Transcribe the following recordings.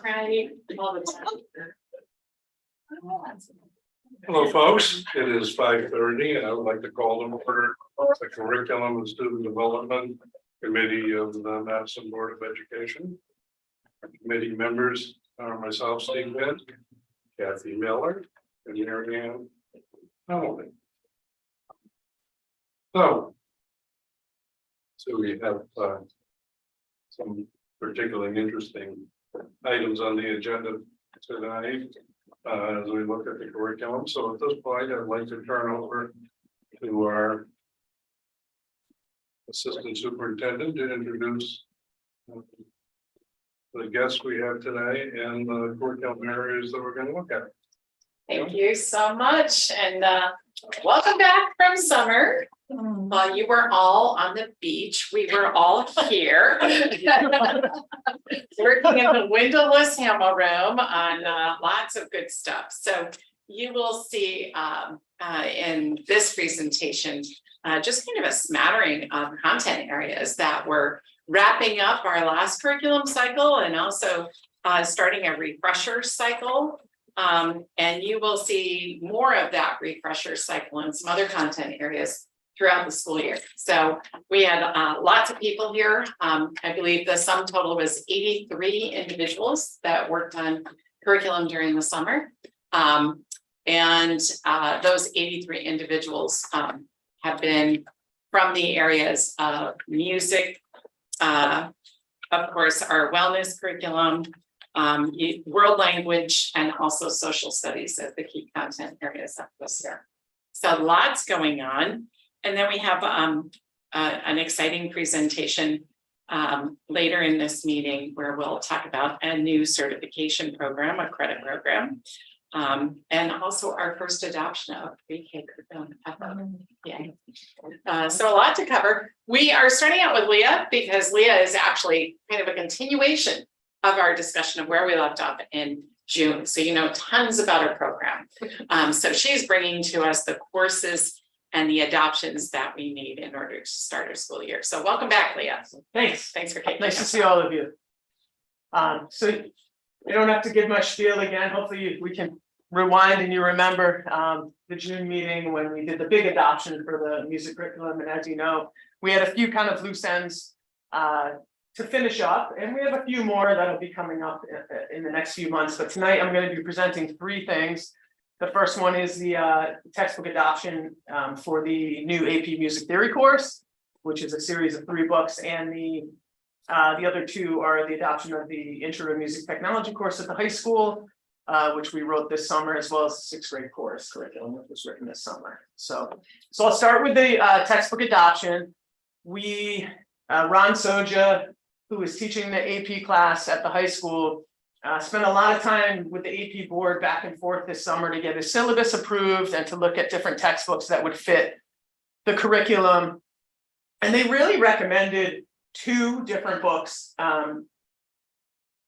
Right, all the time. Hello, folks. It is 5:30 and I would like to call to order the Curriculum and Student Development Committee of the Madison Board of Education. Our committee members are myself, Steve Bent, Kathy Miller, and Mary Ann Hamilton. So we have some particularly interesting items on the agenda tonight as we look at the curriculum. So at this point, I'd like to turn over to our Assistant Superintendent to introduce the guests we have today and the curriculum areas that we're going to look at. Thank you so much, and welcome back from summer. While you were all on the beach, we were all here. Working in the windowless Hamel room on lots of good stuff. So you will see in this presentation, just kind of a smattering of content areas that we're wrapping up our last curriculum cycle and also starting a refresher cycle. And you will see more of that refresher cycle and some other content areas throughout the school year. So we had lots of people here. I believe the sum total was 83 individuals that worked on curriculum during the summer. And those 83 individuals have been from the areas of music, of course, our wellness curriculum, world language, and also social studies as the key content areas of this year. So lots going on. And then we have an exciting presentation later in this meeting where we'll talk about a new certification program, a credit program, and also our first adoption of pre-K curriculum. Yeah. So a lot to cover. We are starting out with Leah because Leah is actually kind of a continuation of our discussion of where we left off in June. So you know tons about our program. So she's bringing to us the courses and the adoptions that we need in order to start our school year. So welcome back, Leah. Thanks. Thanks for kicking Nice to us see all of you. So you don't have to give my spiel again. Hopefully we can rewind and you remember the June meeting when we did the big adoption for the music curriculum. And as you know, we had a few kind of loose ends to finish up, and we have a few more that'll be coming up in the next few months. But tonight I'm going to be presenting three things. The first one is the textbook adoption for the new AP Music Theory course, which is a series of 3 books, and the other two are the adoption of the Intro to Music Technology course at the high school, which we wrote this summer, as well as the 6th grade course curriculum, which was written this summer. So I'll start with the textbook adoption. Ron Soja, who is teaching the AP class at the high school, spent a lot of time with the AP board back and forth this summer to get his syllabus approved and to look at different textbooks that would fit the curriculum. And they really recommended 2 different books the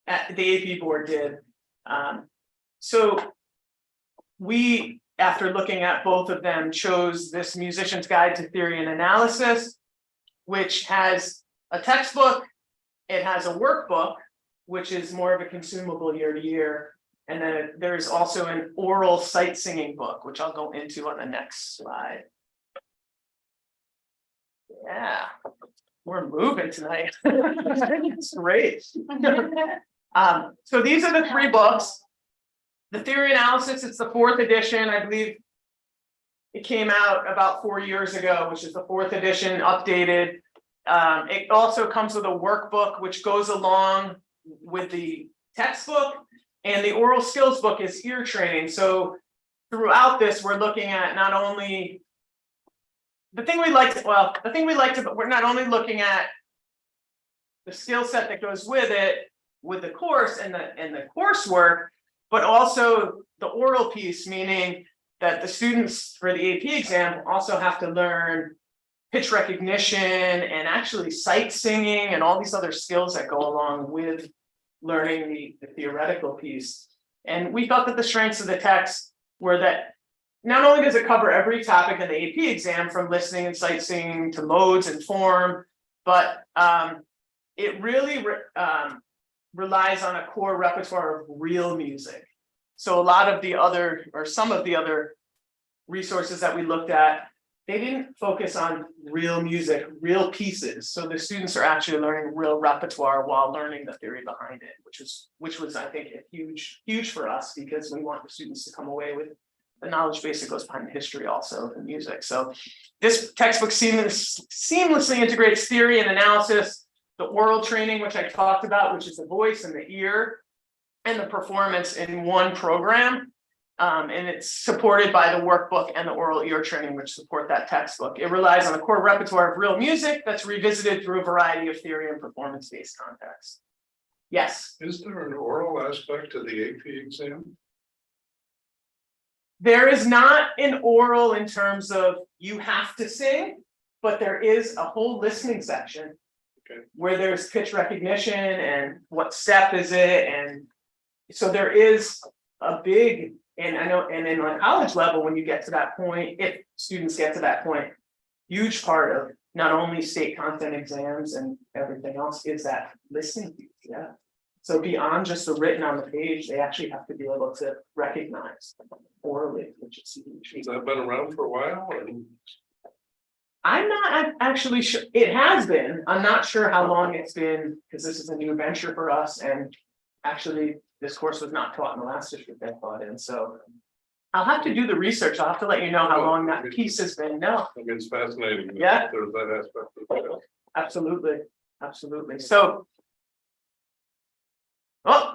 AP board did. So we, after looking at both of them, chose this Musician's Guide to Theory and Analysis, which has a textbook, it has a workbook, which is more of a consumable year to year. And then there's also an oral sight singing book, which I'll go into on the next slide. Yeah, we're moving tonight. It's great. So these are the 3 books. The Theory Analysis, it's the 4th edition. I believe it came out about 4 years ago, which is the 4th edition, updated. It also comes with a workbook, which goes along with the textbook, and the oral skills book is ear training. So throughout this, we're looking at not only the thing we like to, but we're not only looking at the skill set that goes with it, with the course and the coursework, but also the oral piece, meaning that the students for the AP exam also have to learn pitch recognition and actually sight singing and all these other skills that go along with learning the theoretical piece. And we thought that the strengths of the text were that not only does it cover every topic in the AP exam, from listening and sight singing to modes and form, but it really relies on a core repertoire of real music. So a lot of the other, or some of the other resources that we looked at, they didn't focus on real music, real pieces. So the students are actually learning real repertoire while learning the theory behind it, which was I think a huge for us, because we want the students to come away with the knowledge base that goes behind history also in music. So this textbook seamlessly integrates theory and analysis, the oral training, which I talked about, which is the voice and the ear, and the performance in one program. And it's supported by the workbook and the oral ear training, which support that textbook. It relies on a core repertoire of real music that's revisited through a variety of theory and performance-based contexts. Yes. Is there an oral aspect to the AP exam? There is not an oral in terms of you have to sing, but there is a whole listening section. Okay. Where there's pitch recognition and what step is it, and so there is a big, and I know, and in on college level, when you get to that point, if students get to that point, huge part of not only state content exams and everything else is that listening piece. Yeah. So beyond just the written on the page, they actually have to be able to recognize orally, which is huge. Has that been around for a while? Or? I'm not actually sure. It has been. I'm not sure how long it's been, because this is a new venture for us. And actually, this course was not taught in the last district I taught in. So I'll have to do the research. I'll have to let you know how long that piece has been. No, I mean, it's fascinating. Yeah. There's that aspect of it. absolutely. Absolutely. So, oh,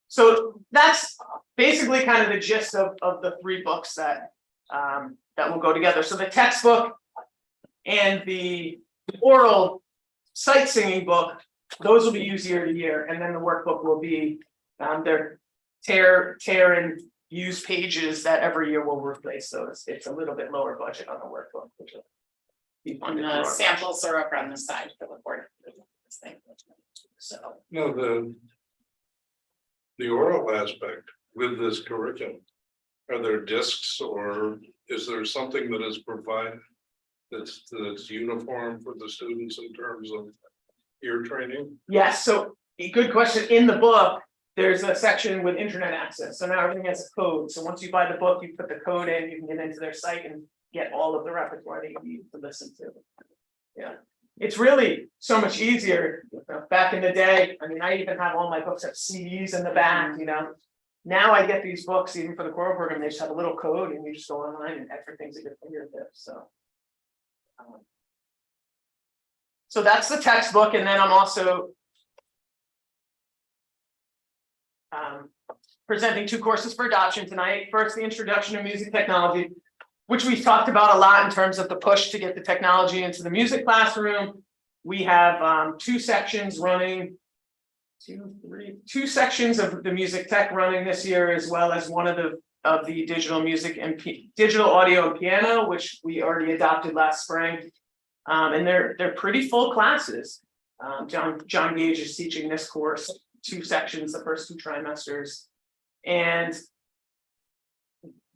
so that's basically kind of the gist of the three books that that will go together. So the textbook and the oral sight singing book, those will be used year to year, and then the workbook will be their tear and use pages that every year will replace those. It's a little bit lower budget on the workbook, which will be And funded. the samples are up on the side for the board. So, No, the oral aspect with this curriculum, are there discs or is there something that is provided that's uniform for the students in terms of ear training? Yes, so a good question. In the book, there's a section with internet access. So now everything has a code. So once you buy the book, you put the code in, you can get into their site and get all of the repertoire that you need to listen to. Yeah, it's really so much easier. Back in the day, I mean, I even have all my books have CDs in the back, you know. Now I get these books, even for the choral program, they just have a little code and you just go online and everything's at your fingertips. So that's the textbook, and then I'm also presenting two courses for adoption tonight. First, the introduction to music technology, which we've talked about a lot in terms of the push to get the technology into the music classroom. We have two sections running, two sections of the music tech running this year, as well as one of the digital music and digital audio and piano, which we already adopted last spring. And they're pretty full classes. John Gage is teaching this course, two sections, the first two trimesters. And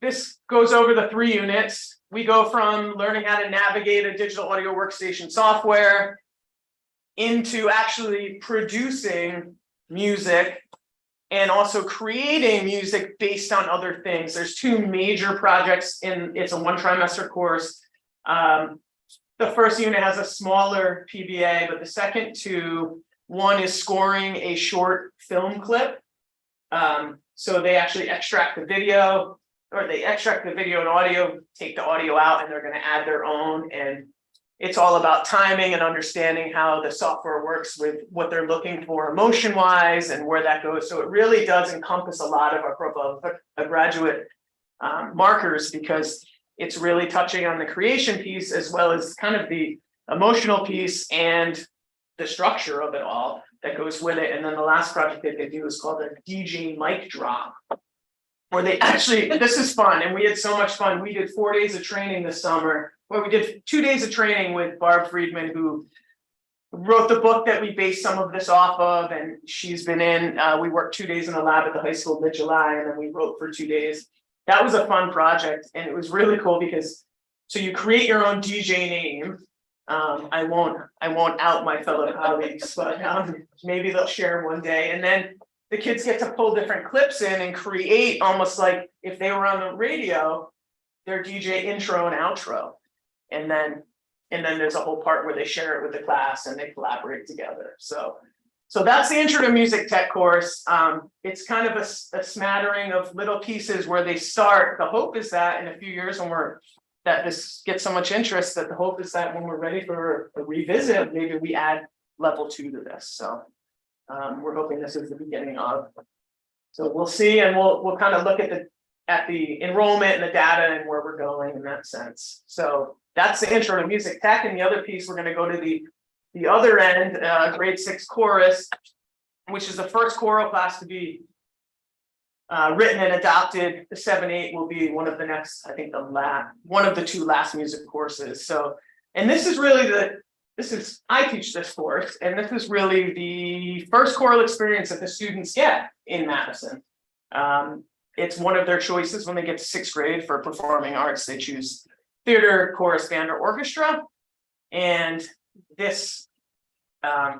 this goes over the 3 units. We go from learning how to navigate a digital audio workstation software into actually producing music and also creating music based on other things. There's 2 major projects it's a 1 trimester course. The first unit has a smaller PBA, but the second 2, one is scoring a short film clip. So they actually extract the video, or they extract the video and audio, take the audio out, and they're going to add their own. And it's all about timing and understanding how the software works with what they're looking for emotion-wise and where that goes. So it really does encompass a lot of our profile of graduate markers, because it's really touching on the creation piece as well as kind of the emotional piece and the structure of it all that goes with it. And then the last project that they do is called a DJ mic drop, where they actually, this is fun. And we had so much fun. We did 4 days of training this summer, where we did 2 days of training with Barb Friedman, who wrote the book that we based some of this off of. And she's been in, we worked 2 days in the lab at the high school mid-July, and then we wrote for 2 days. That was a fun project. And it was really cool because, so you create your own DJ name. I won't out my fellow colleagues, but maybe they'll share one day. And then the kids get to pull different clips in and create almost like if they were on the radio, their DJ intro and outro. And then there's a whole part where they share it with the class and they collaborate together. So that's the Intro to Music Tech course. It's kind of a smattering of little pieces where they start. The hope is that in a few years that this gets so much interest, that the hope is that when we're ready for a revisit, maybe we add level 2 to this. So we're hoping this is the beginning of. So we'll see, and we'll kind of look at the enrollment and the data and where we're going in that sense. So that's the Intro to Music Tech, and the other piece we're going to go to the other end, grade 6 chorus, which is the first choral class to be written and adopted. The 7-8 will be one of the next, I think one of the 2 last music courses. So, and this is really I teach this course, and this is really the first choral experience that the students get in Madison. It's one of their choices when they get to 6th grade for performing arts. They choose theater, chorus, band, or orchestra. And this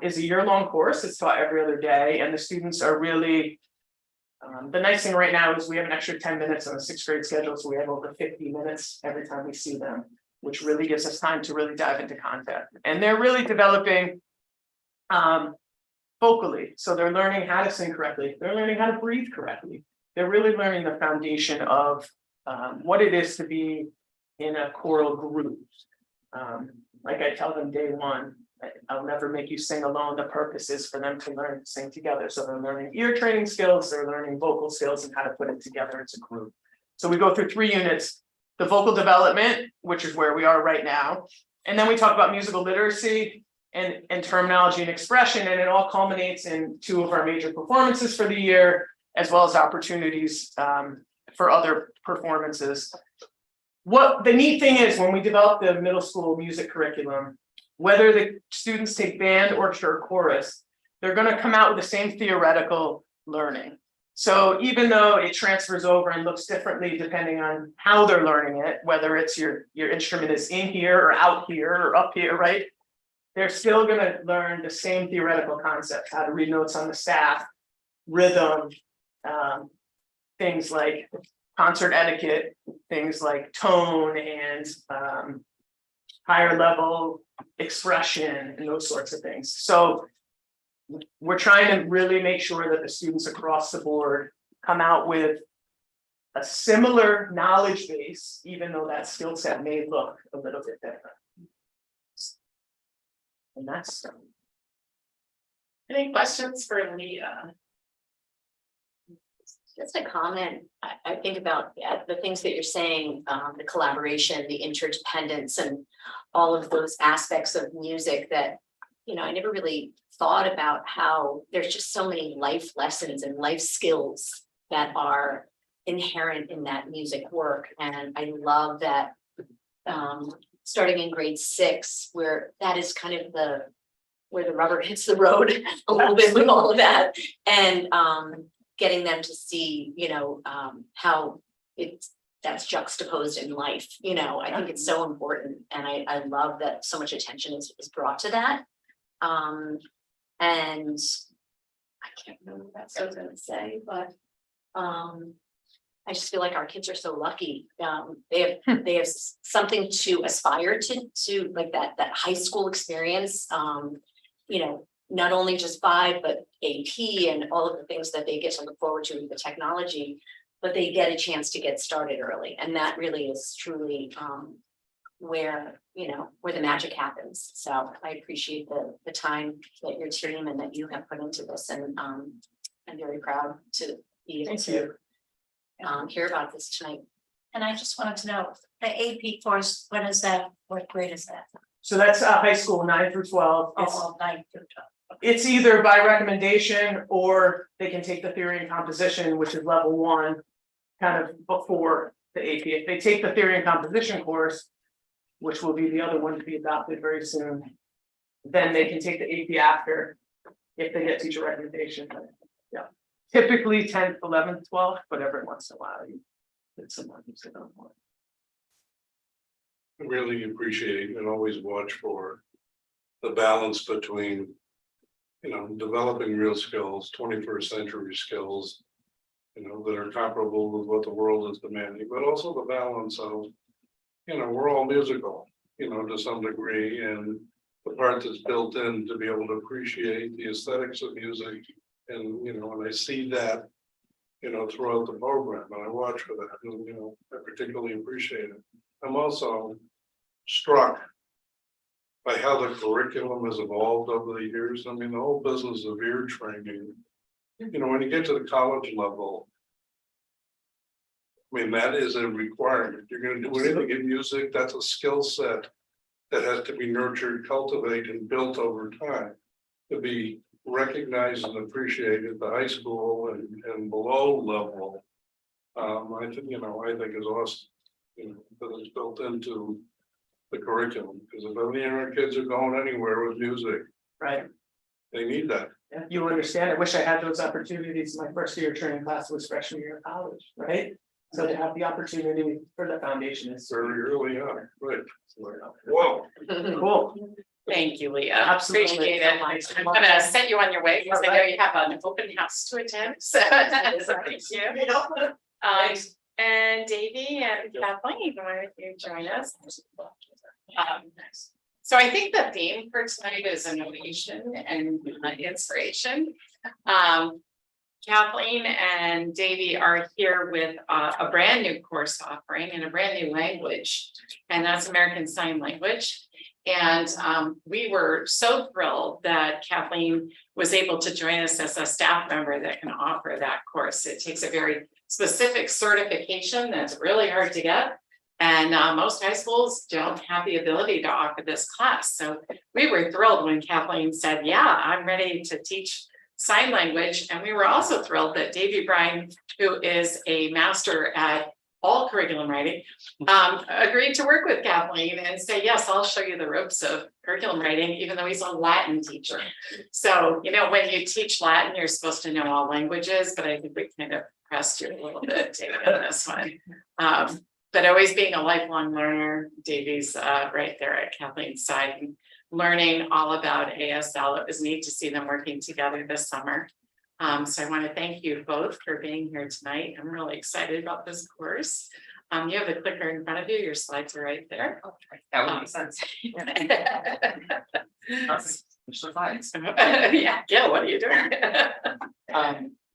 is a year-long course. It's taught every other day, and the students are really, the nice thing right now is we have an extra 10 minutes on the 6th grade schedule, so we have over 50 minutes every time we see them, which really gives us time to really dive into content. And they're really developing vocally. So they're learning how to sing correctly. They're learning how to breathe correctly. They're really learning the foundation of what it is to be in a choral group. Like I tell them day one, I'll never make you sing alone. The purpose is for them to learn to sing together. So they're learning ear training skills, they're learning vocal skills, and how to put it together as a group. So we go through 3 units: the vocal development, which is where we are right now. And then we talk about musical literacy and terminology and expression. And it all culminates in 2 of our major performances for the year, as well as opportunities for other performances. What the neat thing is, when we develop the middle school music curriculum, whether the students take band, orchestra, or chorus, they're going to come out with the same theoretical learning. So even though it transfers over and looks differently depending on how they're learning it, whether it's your instrument is in here or out here or up here, right? They're still going to learn the same theoretical concepts: how to read notes on the staff, rhythm, things like concert etiquette, things like tone and higher level expression and those sorts of things. So we're trying to really make sure that the students across the board come out with a similar knowledge base, even though that skill set may look a little bit different. And that's Any questions for Leah? Just a comment. I think about the things that you're saying, the collaboration, the interdependence, and all of those aspects of music that, I never really thought about how there's just so many life lessons and life skills that are inherent in that music work. And I love that starting in grade 6, where that is kind of where the rubber hits the road a little bit with all of that. And getting them to see, how that's juxtaposed in life. I think it's so important. And I love that so much attention is brought to that. And I can't remember what I was going to say, but I just feel like our kids are so lucky. They have something to aspire to like that high school experience. Not only just Vibe, but AP and all of the things that they get to look forward to with the technology, but they get a chance to get started early. And that really is truly where the magic happens. So I appreciate the time that your team and that you have put into this. And I'm very proud to be able to hear about this tonight. And I just wanted to know, the AP course, when is that? What grade is that? So that's high school 9 through 12. Oh, 9 through 12. It's either by recommendation or they can take the theory and composition, which is level 1, kind of before the AP. If they take the theory and composition course, which will be the other one to be adopted very soon, then they can take the AP after if they get teacher recommendation. Yeah, typically 10th, 11th, 12th, but every once in a while you get someone who's going to want. really appreciate and always watch for the balance between, developing real skills, 21st century skills, that are comparable with what the world is demanding, but also the balance of, we're all musical, to some degree, and the part that's built in to be able to appreciate the aesthetics of music. And, and I see that, throughout the program, and I watch for that, and, I particularly appreciate it. I'm also struck by how the curriculum has evolved over the years. I mean, the whole business of ear training, when you get to the college level, I mean, that is a requirement. You're gonna do anything in music, that's a skill set that has to be nurtured, cultivated, and built over time to be recognized and appreciated at the high school and below level. I think, I think is awesome, that it's built into the curriculum, because if any of our kids are going anywhere with music, Right, they need that. yeah, you understand, I wish I had those opportunities, my first year training class was freshman year of college, right? So to have the opportunity for the foundation is Very early on, right? Whoa. cool. Thank you, Leah. Absolutely. Appreciate it. I'm gonna set you on your way because I know you have an open house to attend, so thank you. And Davey and Kathleen, why don't you join us? So I think the theme for tonight is innovation and inspiration. Kathleen and Davey are here with a brand new course offering and a brand new language, and that's American Sign Language. And we were so thrilled that Kathleen was able to join us as a staff member that can offer that course. It takes a very specific certification that's really hard to get. And most high schools don't have the ability to offer this class. So we were thrilled when Kathleen said, yeah, I'm ready to teach sign language. And we were also thrilled that Davey Bryan, who is a master at all curriculum writing, agreed to work with Kathleen and say, yes, I'll show you the ropes of curriculum writing, even though he's a Latin teacher. So, when you teach Latin, you're supposed to know all languages, but I think we kind of pressed you a little bit taking on this one. But always being a lifelong learner, Davey's right there at Kathleen's side, and learning all about ASL. It was neat to see them working together this summer. So I want to thank you both for being here tonight. I'm really excited about this course. You have the clicker in front of you. Your slides are right there. That would make sense. Slides. Yeah, what are you doing?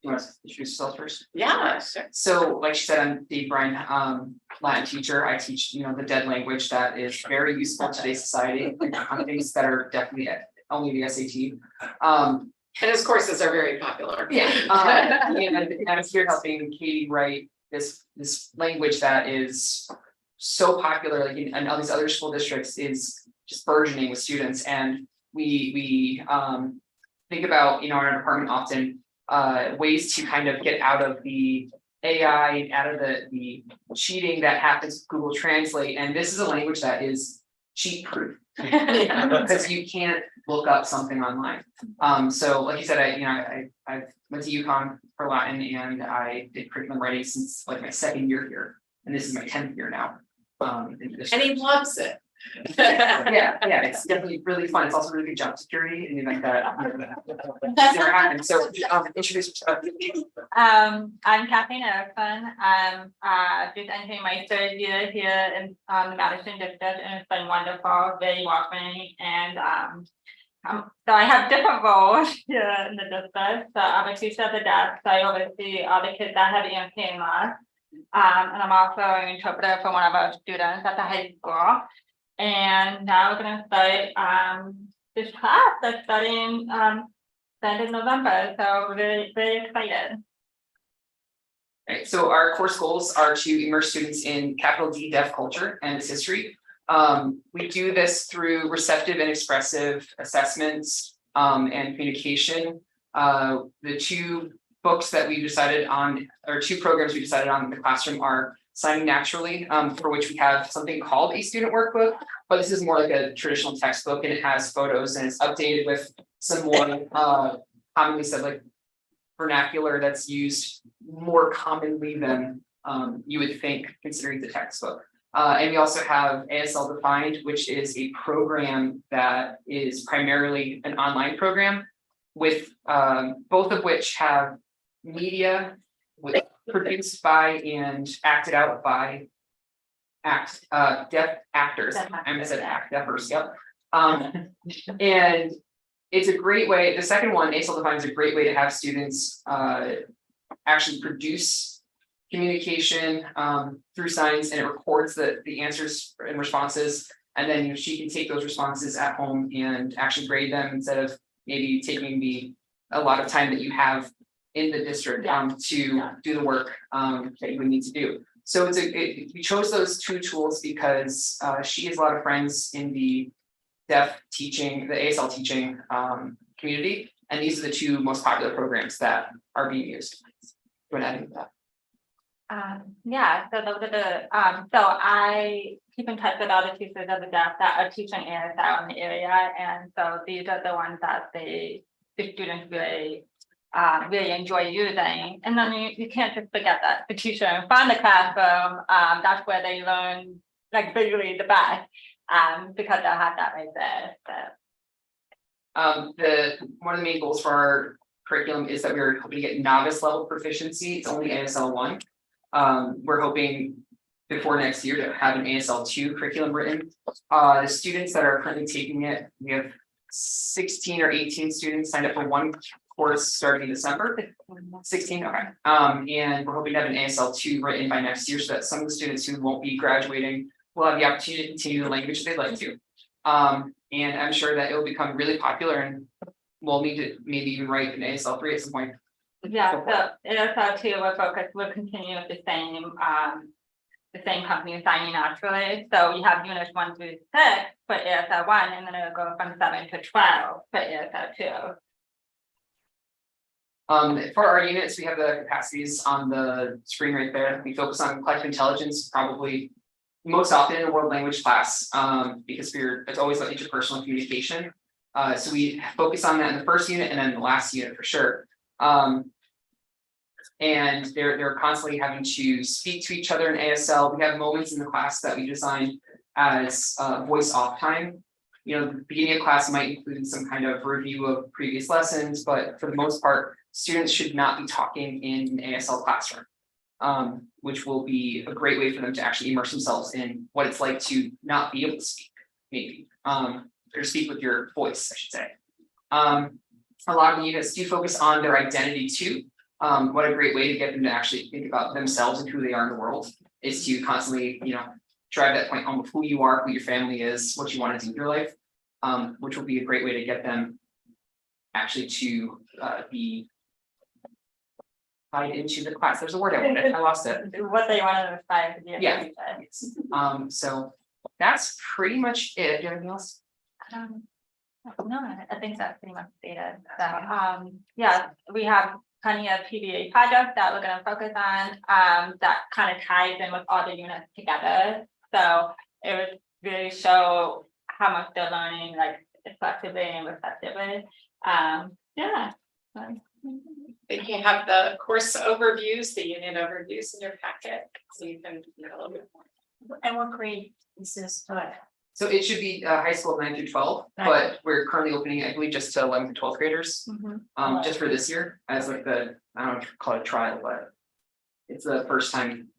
You want to introduce yourself first? Yeah, sure. So, like she said, I'm Dave Bryan, Latin teacher. I teach, the dead language that is very useful in today's society on things that are definitely only the SAT. And his courses are very popular. Yeah, and I'm here helping Katie write this language that is so popular, like in all these other school districts, is just burgeoning with students. And we think about, in our department often ways to kind of get out of the AI, out of the cheating that happens with Google Translate. And this is a language that is cheat proof because you can't look up something online. So like you said, I went to UConn for Latin, and I did curriculum writing since like my second year here, and this is my 10th year now. And he loves it. yeah, it's definitely really fun. It's also really good job security, and like that. Never happened. So introduce yourself. I'm Kathleen Erickson. I'm just entering my third year here in the Madison district, and it's been wonderful, very welcoming. And so I have different roles here in the district. So I'm a teacher at the desk. So I oversee all the kids that have EMT loss. And I'm also an interpreter for one of our students at the high school. And now we're going to start this class that's starting end of November. So we're very, very excited. Right, so our course goals are to immerse students in capital D deaf culture and its history. We do this through receptive and expressive assessments and communication. The two books that we decided on, or two programs we decided on in the classroom, are Signing Naturally, for which we have something called a student workbook, but this is more like a traditional textbook, and it has photos and it's updated with some more commonly said like vernacular that's used more commonly than you would think, considering the textbook. And we also have ASL Defined, which is a program that is primarily an online program with both of which have media produced by and acted out by deaf actors. I said deafers, yep. And it's a great way, the second one, ASL Defined, is a great way to have students actually produce communication through signs, and it records the answers and responses. And then she can take those responses at home and actually grade them instead of maybe taking a lot of time that you have in the district to do the work that you would need to do. So we chose those two tools because she has a lot of friends in the deaf teaching, the ASL teaching community, and these are the two most popular programs that are being used. Go ahead and that. Yeah, so those are the, so I keep in touch with all the teachers of the deaf that are teaching ASL in the area, and so these are the ones that the students really enjoy using. And then you can't just forget that the teacher in front of the classroom, that's where they learn like visually the best, because they'll have that right there, so. One of the main goals for our curriculum is that we're hoping to get novice level proficiency. It's only ASL 1. We're hoping before next year to have an ASL 2 curriculum written. The students that are currently taking it, we have 16 or 18 students signed up for one course starting in December. 16, okay. And we're hoping to have an ASL 2 written by next year so that some of the students who won't be graduating will have the opportunity to continue the language they'd like to. And I'm sure that it will become really popular and we'll need to maybe even write an ASL 3 at some point. Yeah, so ASL 2, we'll continue with the same company signing naturally. So you have units 1 through 6 for ASL 1, and then it'll go from 7 to 12 for ASL 2. For our units, we have the capacities on the screen right there. We focus on collective intelligence probably most often in a world language class, because it's always about interpersonal communication. So we focus on that in the first unit and then the last unit for sure. And they're constantly having to speak to each other in ASL. We have moments in the class that we design as voice off time. You know, the beginning of class might include some kind of review of previous lessons, but for the most part, students should not be talking in an ASL classroom, which will be a great way for them to actually immerse themselves in what it's like to not be able to speak, maybe, or speak with your voice, I should say. A lot of the units do focus on their identity too. What a great way to get them to actually think about themselves and who they are in the world is to constantly, drive that point home of who you are, who your family is, what you want to do in your life, which will be a great way to get them actually to be tied into the class. There's a word I wanted, I lost it. What they want to aspire to be. Yeah. So that's pretty much it. Do you have anything else? No, I think that's pretty much stated. So, yeah, we have plenty of PBA projects that we're going to focus on, that kind of ties in with all the units together. So it would really show how much they're learning, like effectively and reflectively. Yeah. Then you have the course overviews, the unit overviews in your packet, so you can get a little bit more. And what grade is this for? So it should be high school 9 through 12, but we're currently opening, I believe, just to 11th to 12th graders, just for this year as like I don't know if you call it a trial, but it's the first time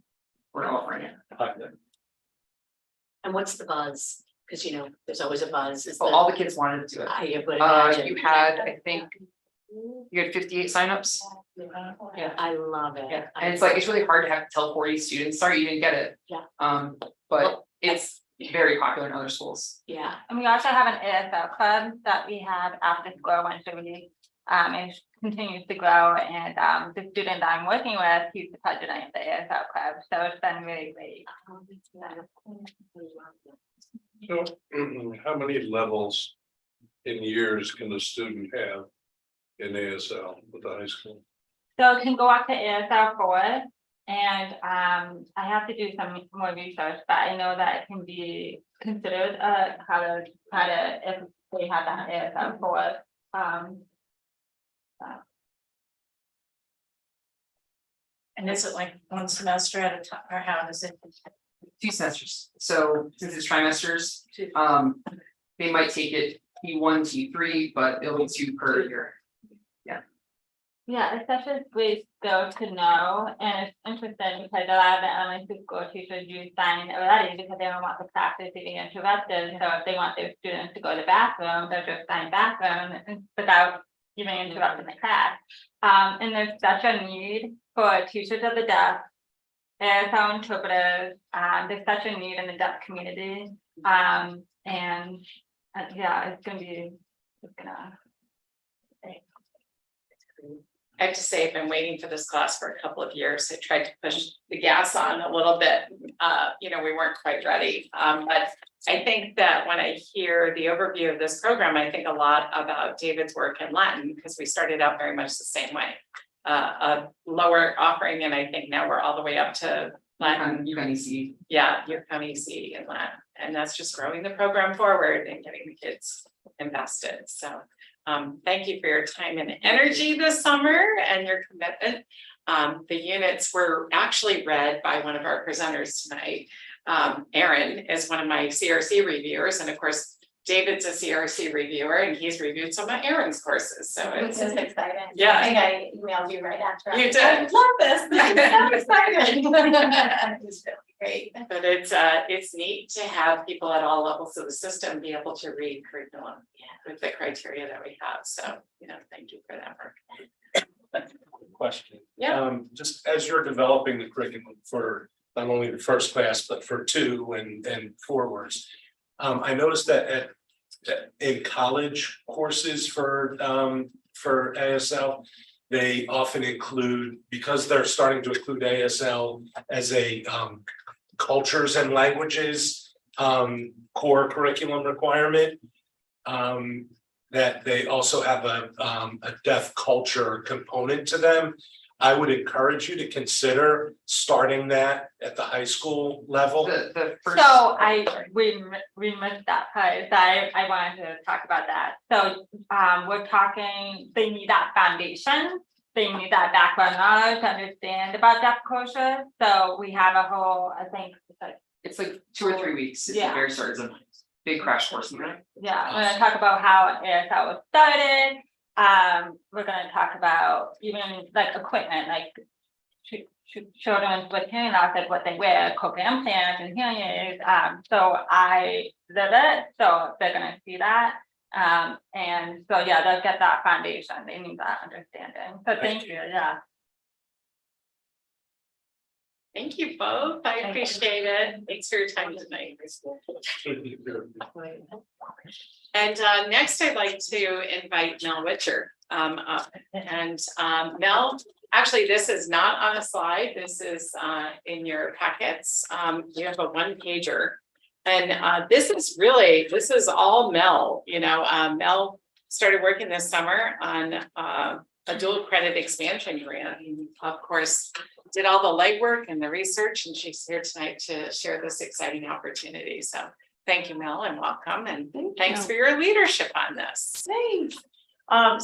we're offering it. And what's the buzz? Because there's always a buzz. Well, all the kids wanted to do it. I would imagine. You had, I think, you had 58 signups. Yeah, I love it. Yeah, and it's really hard to have to tell 40 students, sorry, you didn't get it. Yeah. But it's very popular in other schools. Yeah. And we also have an ASL club that we have after school once a week. And it continues to grow, and the student that I'm working with, he's the president of the ASL club, so it's been really great. So, how many levels in years can a student have in ASL with the high school? So it can go up to ASL 4, and I have to do some more research, but I know that it can be considered how to if they have that ASL 4. And is it like one semester at a time, or how does it? 2 semesters, so since it's trimesters, they might take it T1, T3, but it'll be 2 per year. Yeah, it's such a great skill to know, and it's interesting because a lot of the elementary school teachers use sign already because they don't want the classes to be interrupted. So if they want their students to go to the bathroom, they'll just sign bathroom without even interrupting the class. And there's such a need for teachers of the deaf, ASL interpreters, there's such a need in the deaf community. Yeah, it's gonna. I have to say, I've been waiting for this class for a couple of years. I tried to push the gas on a little bit. We weren't quite ready. But I think that when I hear the overview of this program, I think a lot about David's work in Latin, because we started out very much the same way. A lower offering, and I think now we're all the way up to Latin. UNEC. Yeah, UNEC in Latin. And that's just growing the program forward and getting the kids invested. So thank you for your time and energy this summer and your commitment. The units were actually read by one of our presenters tonight. Aaron is one of my CRC reviewers, and of course, David's a CRC reviewer, and he's reviewed some of Aaron's courses. So it's This is exciting. Yeah. I think I emailed you right after. You did. I love this. This is so exciting. It's really great. But it's neat to have people at all levels of the system be able to read curriculum with the criteria that we have. So, thank you for that work. Question. Yeah. Just as you're developing the curriculum for not only the first class, but for 2 and forwards. I noticed that in college courses for ASL, they often include, because they're starting to include ASL as a cultures and languages core curriculum requirement. That they also have a deaf culture component to them. I would encourage you to consider starting that at the high school level. The first. So we missed that part, so I wanted to talk about that. So we're talking, they need that foundation, they need that background knowledge to understand about deaf culture. So we have a whole, I think, It's like 2 or 3 weeks. It's the Yeah. very start. It's a big crash course. Right? yeah, we're gonna talk about how ASL was started. We're gonna talk about even like equipment, like children with hearing loss, like what they wear, cochlear implants and hearing aids. So I did it, so they're gonna see that. And so, yeah, they'll get that foundation. They need that understanding. So thank you, yeah. Thank you both. I you. appreciate it. Thanks for your time tonight. And next, I'd like to invite Mel Witcher up. And Mel, actually, this is not on a slide. This is in your packets. You have a 1-pager. And this is all Mel. Mel started working this summer on a dual credit expansion grant. And of course, did all the legwork and the research, and she's here tonight to share this exciting opportunity. So thank you, Mel, and welcome. And thanks for your leadership on this. Thanks.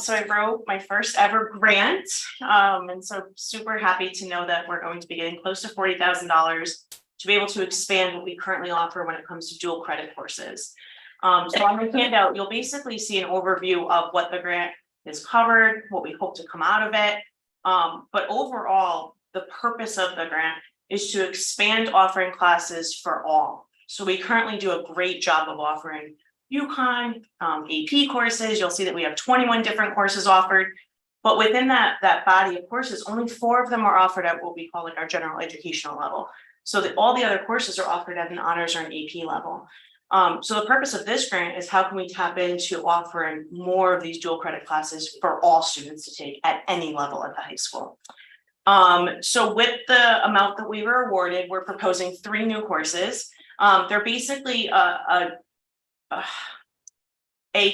So I wrote my first ever grant. And so super happy to know that we're going to be getting close to $40,000 to be able to expand what we currently offer when it comes to dual credit courses. So on the handout, you'll basically see an overview of what the grant is covered, what we hope to come out of it. But overall, the purpose of the grant is to expand offering classes for all. So we currently do a great job of offering UConn, AP courses. You'll see that we have 21 different courses offered, but within that body of courses, only 4 of them are offered at what we call like our general educational level. So that all the other courses are offered at an honors or an AP level. So the purpose of this grant is how can we tap into offering more of these dual credit classes for all students to take at any level at the high school. So with the amount that we were awarded, we're proposing 3 new courses. They're basically a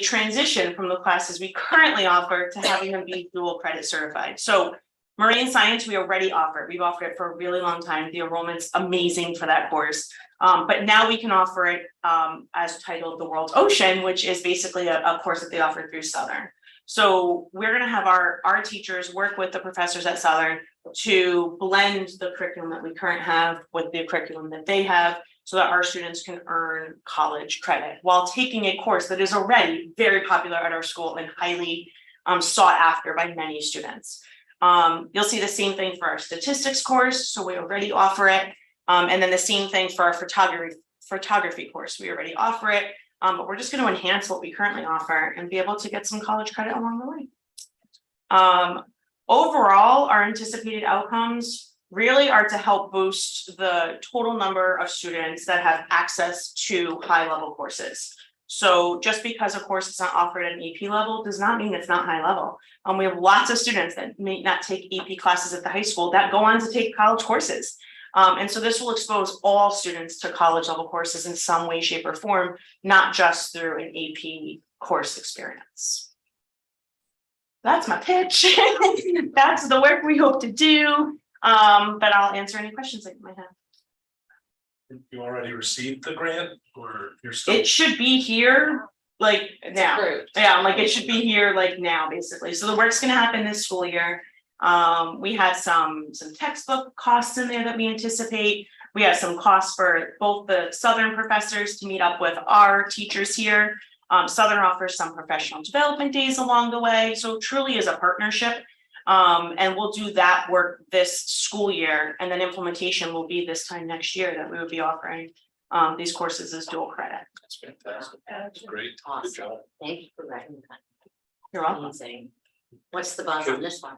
transition from the classes we currently offer to having them be dual credit certified. So marine science, we already offer. We've offered it for a really long time. The enrollment's amazing for that course. But now we can offer it as titled The World's Ocean, which is basically a course that they offer through Southern. So we're going to have our teachers work with the professors at Southern to blend the curriculum that we currently have with the curriculum that they have, so that our students can earn college credit while taking a course that is already very popular at our school and highly sought after by many students. You'll see the same thing for our statistics course, so we already offer it. And then the same thing for our photography course, we already offer it. But we're just going to enhance what we currently offer and be able to get some college credit along the way. Overall, our anticipated outcomes really are to help boost the total number of students that have access to high level courses. So just because a course is not offered at an AP level does not mean it's not high level. We have lots of students that may not take AP classes at the high school that go on to take college courses. And so this will expose all students to college level courses in some way, shape, or form, not just through an AP course experience. That's my pitch. That's the work we hope to do. But I'll answer any questions that you might have. You already received the grant or you're still? It should be here like now. Approved. Yeah, like it should be here like now, basically. So the work's gonna happen this school year. We had some textbook costs in there that we anticipate. We have some costs for both the Southern professors to meet up with our teachers here. Southern offers some professional development days along the way, so it truly is a partnership. And we'll do that work this school year, and then implementation will be this time next year that we would be offering these courses as dual credit. That's fantastic. That's great. Good Awesome. job. Thank you for writing that. You're welcome. Amazing. What's the buzz on this one?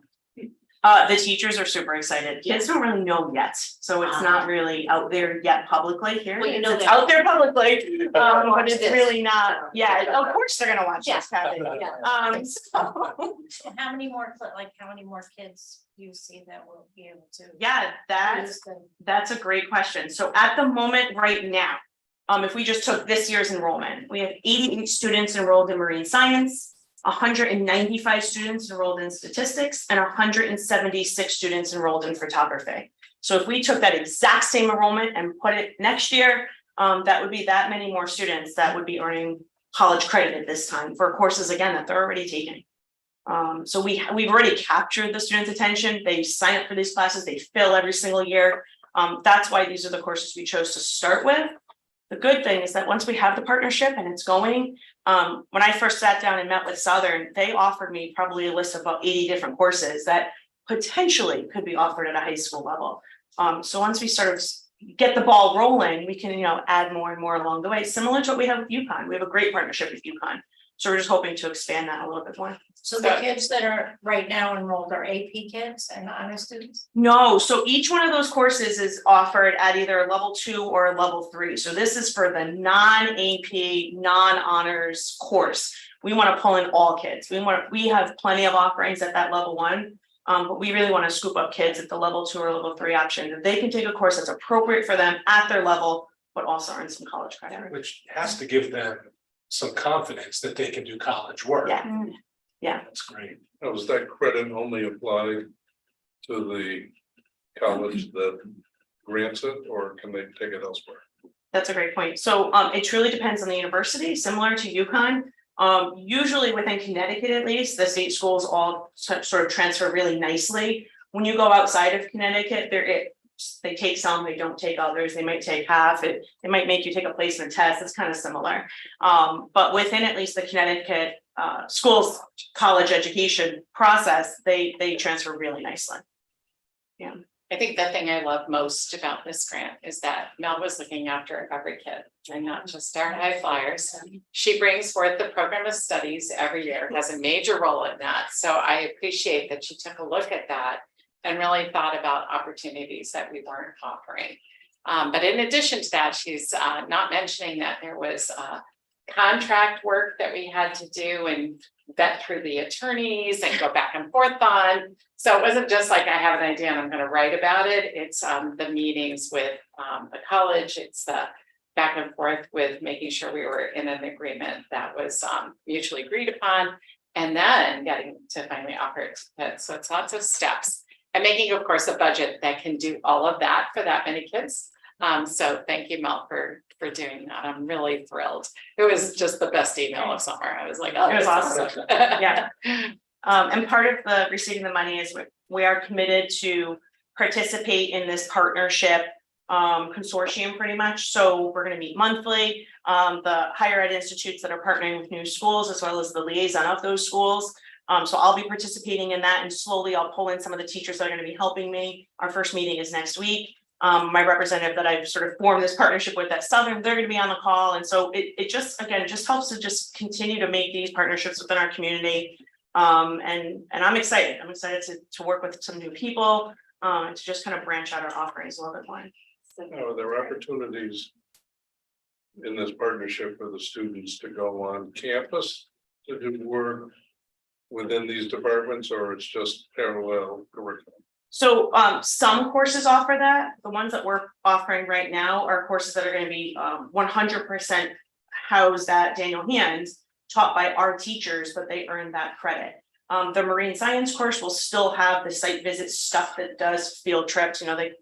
The teachers are super excited. Kids don't really know yet, so it's not really out there yet publicly here. Well, you know It's that- out there publicly, but Watch it's this. really not, yeah, of course they're gonna watch this, Kathy. Yeah. So, And how many more, how many more kids do you see that will be able to? yeah, use the- that's a great question. So at the moment, right now, if we just took this year's enrollment, we have 88 students enrolled in marine science, 195 students enrolled in statistics, and 176 students enrolled in photography. So if we took that exact same enrollment and put it next year, that would be that many more students that would be earning college credit at this time for courses, again, that they're already taking. So we've already captured the students' attention. They sign up for these classes, they fill every single year. That's why these are the courses we chose to start with. The good thing is that once we have the partnership and it's going, when I first sat down and met with Southern, they offered me probably a list of about 80 different courses that potentially could be offered at a high school level. So once we sort of get the ball rolling, we can, add more and more along the way, similar to what we have with UConn. We have a great partnership with UConn. So we're just hoping to expand that a little bit more. So the kids that are right now enrolled are AP kids and honor students? No, so each one of those courses is offered at either a level 2 or a level 3. So this is for the non-AP, non-honors course. We want to pull in all kids. We have plenty of offerings at that level 1. But we really want to scoop up kids at the level 2 or level 3 option. That they can take a course that's appropriate for them at their level, but also earn some college credit. Which has to give them some confidence that they can do college work. Yeah. That's great. Now, does that credit only apply to the college that grants it, or can they take it elsewhere? That's a great point. So it truly depends on the university, similar to UConn. Usually within Connecticut, at least, the state schools all sort of transfer really nicely. When you go outside of Connecticut, they take some, they don't take others, they might take half, it might make you take a placement test, it's kind of similar. But within at least the Connecticut schools, college education process, they transfer really nicely. Yeah. I think the thing I love most about this grant is that Mel was looking after every kid and not just our high flyers. She brings forth the program of studies every year, has a major role in that. So I appreciate that she took a look at that and really thought about opportunities that we weren't offering. But in addition to that, she's not mentioning that there was contract work that we had to do and vet through the attorneys and go back and forth on. So it wasn't just like I have an idea and I'm going to write about it. It's the meetings with the college. It's the back and forth with making sure we were in an agreement that was mutually agreed upon, and then getting to finally offer it to kids. So it's lots of steps and making, of course, a budget that can do all of that for that many kids. So thank you, Mel, for doing that. I'm really thrilled. It was just the best email of summer. I was like, oh, It was this is awesome. so- Yeah. And part of the receiving the money is we are committed to participate in this partnership consortium pretty much. So we're gonna meet monthly. The higher ed institutes that are partnering with new schools, as well as the liaison of those schools. So I'll be participating in that, and slowly I'll pull in some of the teachers that are gonna be helping me. Our first meeting is next week. My representative that I've sort of formed this partnership with at Southern, they're gonna be on the call. And so it just, again, just helps to just continue to make these partnerships within our community. And I'm excited. I'm excited to work with some new people, and to just kind of branch out our offerings a little bit more. Are there opportunities in this partnership for the students to go on campus to do work within these departments, or it's just parallel curriculum? So some courses offer that. The ones that we're offering right now are courses that are going to be 100% housed at Daniel Hands, taught by our teachers, but they earn that credit. The marine science course will still have the site visit stuff that does field trips. You know, they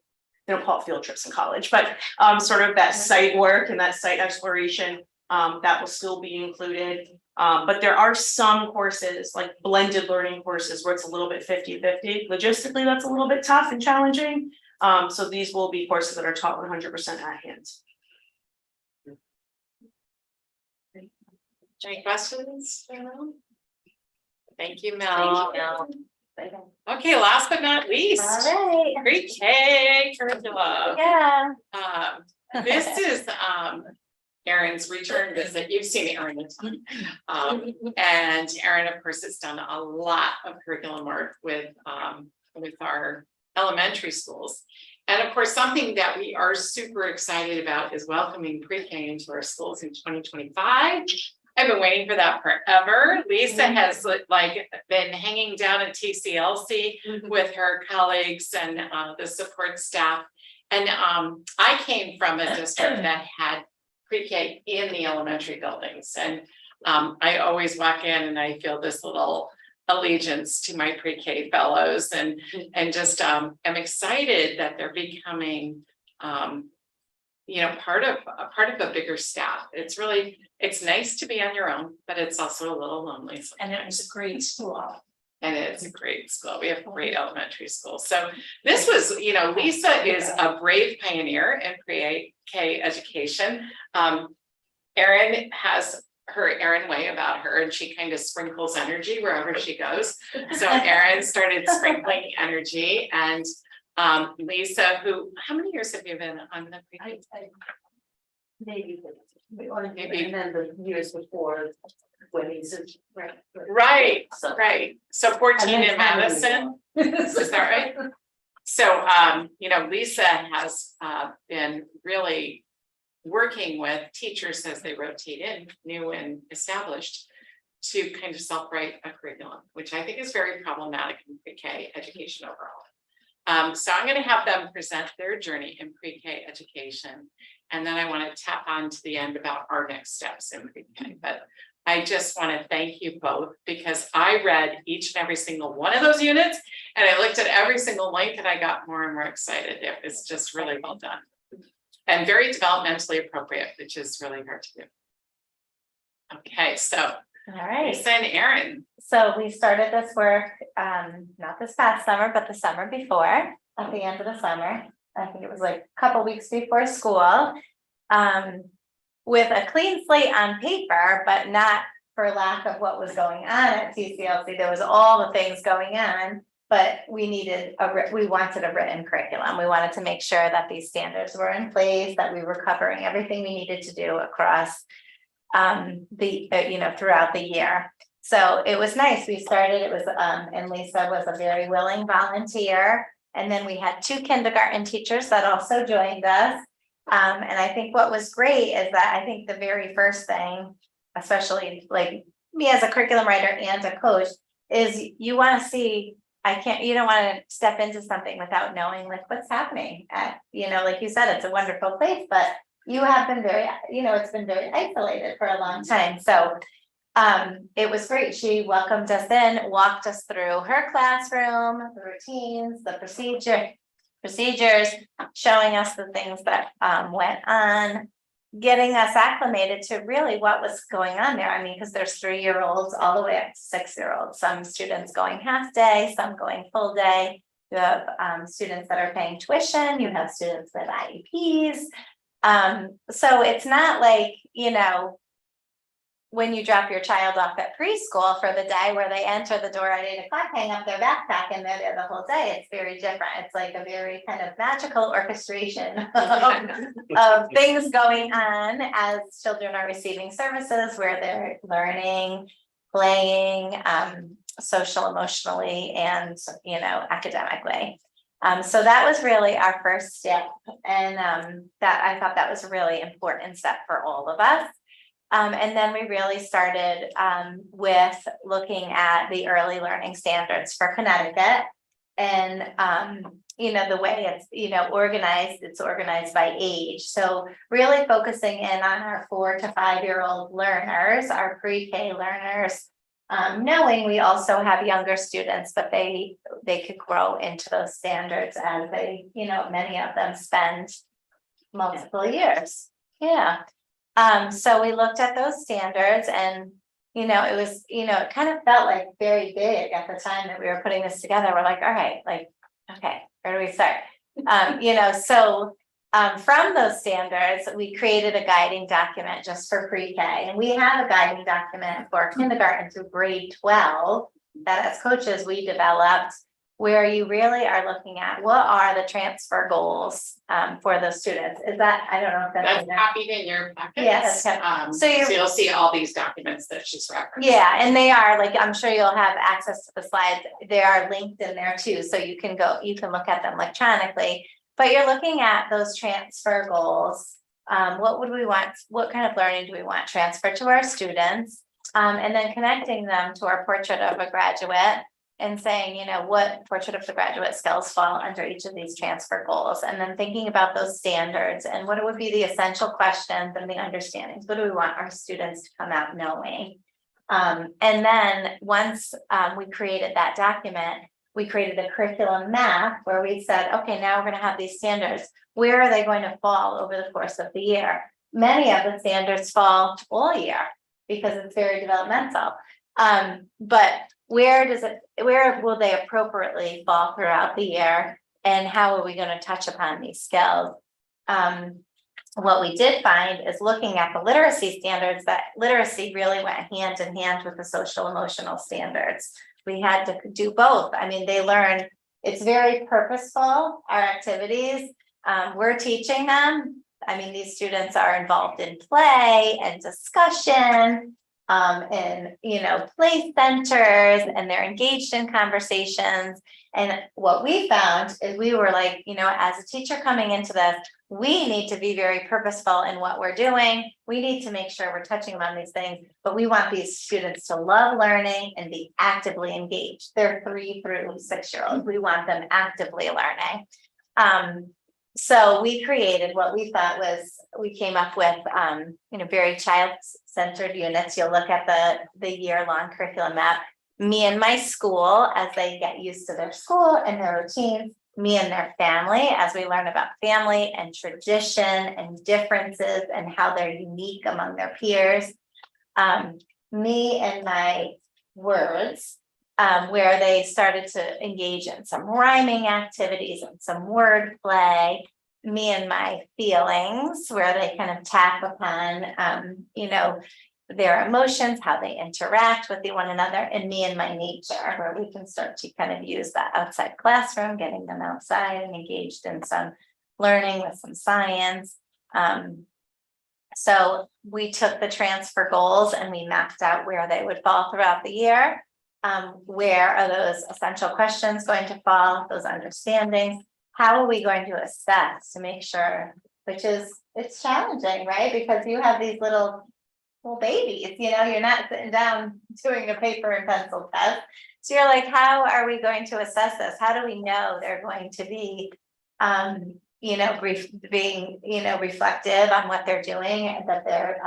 don't call it field trips in college, but sort of that site work and that site exploration, that will still be included. But there are some courses, like blended learning courses, where it's a little bit 50-50. Logistically, that's a little bit tough and challenging. So these will be courses that are taught 100% at Hands. Any questions? Thank you, Mel. Okay, last but not least, All right, pre-K curriculum. yeah. This is Erin's return visit. You've seen Erin a ton. And Erin, of course, has done a lot of curriculum work with our elementary schools. And of course, something that we are super excited about is welcoming pre-K into our schools in 2025. I've been waiting for that forever. Lisa has been hanging down at TCLC with her colleagues and the support staff. And I came from a district that had pre-K in the elementary buildings. And I always walk in and I feel this little allegiance to my pre-K fellows and just am excited that they're becoming part of a bigger staff. It's nice to be on your own, but it's also a little lonely. And it was a great school. And it's a great school. We have great elementary schools. So this was, Lisa is a brave pioneer in pre-K education. Erin has her Erin way about her, and she kind of sprinkles energy wherever she goes. So Erin started sprinkling energy, and Lisa, how many years have you been on the pre-K? Maybe. Maybe. And then the years before, when he's right. Right. So. Right. So 14 And then in Madison. Is that right? So, Lisa has been really working with teachers as they rotate in, new and established, to kind of self-write a curriculum, which I think is very problematic in pre-K education overall. So I'm going to have them present their journey in pre-K education. And then I want to tap on to the end about our next steps in pre-K. But I just want to thank you both, because I read each and every single one of those units and I looked at every single link and I got more and more excited. It was just really well done and very developmentally appropriate, which is really hard to do. Okay, so All right, Lisa and Erin. so we started this work, not this past summer, but the summer before, at the end of the summer. I think it was like a couple weeks before school. With a clean slate on paper, but not for lack of what was going on at TCLC. There was all the things going on, but we wanted a written curriculum. We wanted to make sure that these standards were in place, that we were covering everything we needed to do across throughout the year. So it was nice. We started, and Lisa was a very willing volunteer. And then we had 2 kindergarten teachers that also joined us. And I think what was great is that I think the very first thing, especially like me as a curriculum writer and a coach, is you want to see, you don't want to step into something without knowing like what's happening at, like you said, it's a wonderful place, but you have been it's been very isolated for a long time. So it was great. She welcomed us in, walked us through her classroom, the routines, the procedures, showing us the things that went on. getting us acclimated to really what was going on there. I mean, because there's 3-year-olds all the way up to 6-year-olds, some students going half day, some going full day. You have students that are paying tuition, you have students with IEPs. So it's not like, you know, when you drop your child off at preschool for the day where they enter the door at 8 o'clock, hang up their backpack and they're there the whole day. It's very different. It's like a very kind of magical orchestration of things going on as children are receiving services where they're learning, playing, social, emotionally, and, you know, academically. So that was really our first step. And that I thought that was a really important step for all of us. And then we really started with looking at the early learning standards for Connecticut. And, you know, the way it's, you know, organized, it's organized by age. So really focusing in on our 4 to 5-year-old learners, our pre-K learners, knowing we also have younger students, but they could grow into those standards as they, you know, many of them spend multiple years. Yeah. So we looked at those standards and, you know, it was, you know, it kind of felt like very big at the time that we were putting this together. We're like, all right, like, okay, where do we start? You know, so from those standards, we created a guiding document just for pre-K. And we have a guiding document for kindergarten through grade 12 that as coaches we developed, where you really are looking at what are the transfer goals for those students. Is that, I don't know if that's That's in there. copied in your packets. Yeah, that's So So you'll see all these documents that she's referenced. Yeah, and they are, like, I'm sure you'll have access to the slides. They are linked in there too, so you can look at them electronically. But you're looking at those transfer goals. What would we want? What kind of learning do we want transferred to our students? And then connecting them to our portrait of a graduate and saying, you know, what portrait of the graduate skills fall under each of these transfer goals, and then thinking about those standards and what would be the essential questions and the understandings. What do we want our students to come out knowing? And then once we created that document, we created a curriculum map where we said, okay, now we're going to have these standards. Where are they going to fall over the course of the year? Many of the standards fall all year because it's very developmental. But where will they appropriately fall throughout the year? And how are we going to touch upon these skills? What we did find is looking at the literacy standards, that literacy really went hand in hand with the social emotional standards. We had to do both. I mean, they learn, it's very purposeful, our activities. We're teaching them. I mean, these students are involved in play and discussion, and, you know, play centers, and they're engaged in conversations. And what we found is we were like, you know, as a teacher coming into this, we need to be very purposeful in what we're doing. We need to make sure we're touching on these things, but we want these students to love learning and be actively engaged. They're 3 through 6-year-olds. We want them actively learning. So we created what we thought was, we came up with, you know, very child-centered units. You'll look at the year-long curriculum map. Me and my school, as they get used to their school and their routines. Me and their family, as we learn about family and tradition and differences and how they're unique among their peers. Me and my words, where they started to engage in some rhyming activities and some word play. Me and my feelings, where they kind of tap upon, you know, their emotions, how they interact with one another, and me and my nature, where we can start to kind of use that outside classroom, getting them outside and engaged in some learning with some science. So we took the transfer goals and we mapped out where they would fall throughout the year. Where are those essential questions going to fall, those understandings? How are we going to assess to make sure, it's challenging, right? Because you have these little babies, you know, you're not sitting down doing a paper and pencil test. So you're like, how are we going to assess this? How do we know they're going to be, you know, being, you know, reflective on what they're doing, and that their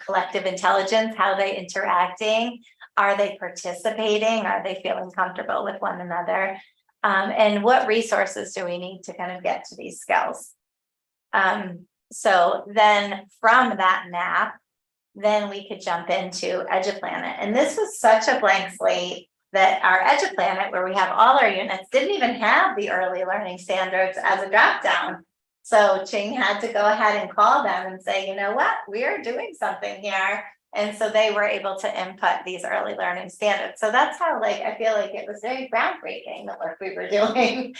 collective intelligence, how they interacting, are they participating, are they feeling comfortable with one another, and what resources do we need to kind of get to these skills? So then from that map, then we could jump into EduPlanet. And this was such a blank slate that our EduPlanet, where we have all our units, didn't even have the early learning standards as a dropdown. So Ching had to go ahead and call them and say, you know what, we are doing something here. And so they were able to input these early learning standards. So that's how, like, I feel like it was very groundbreaking, the work we were doing.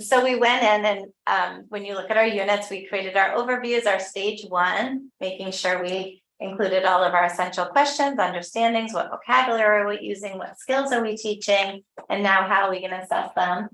So we went in and when you look at our units, we created our overviews, our stage 1, making sure we included all of our essential questions, understandings, what vocabulary are we using, what skills are we teaching, and now how are we going to assess them.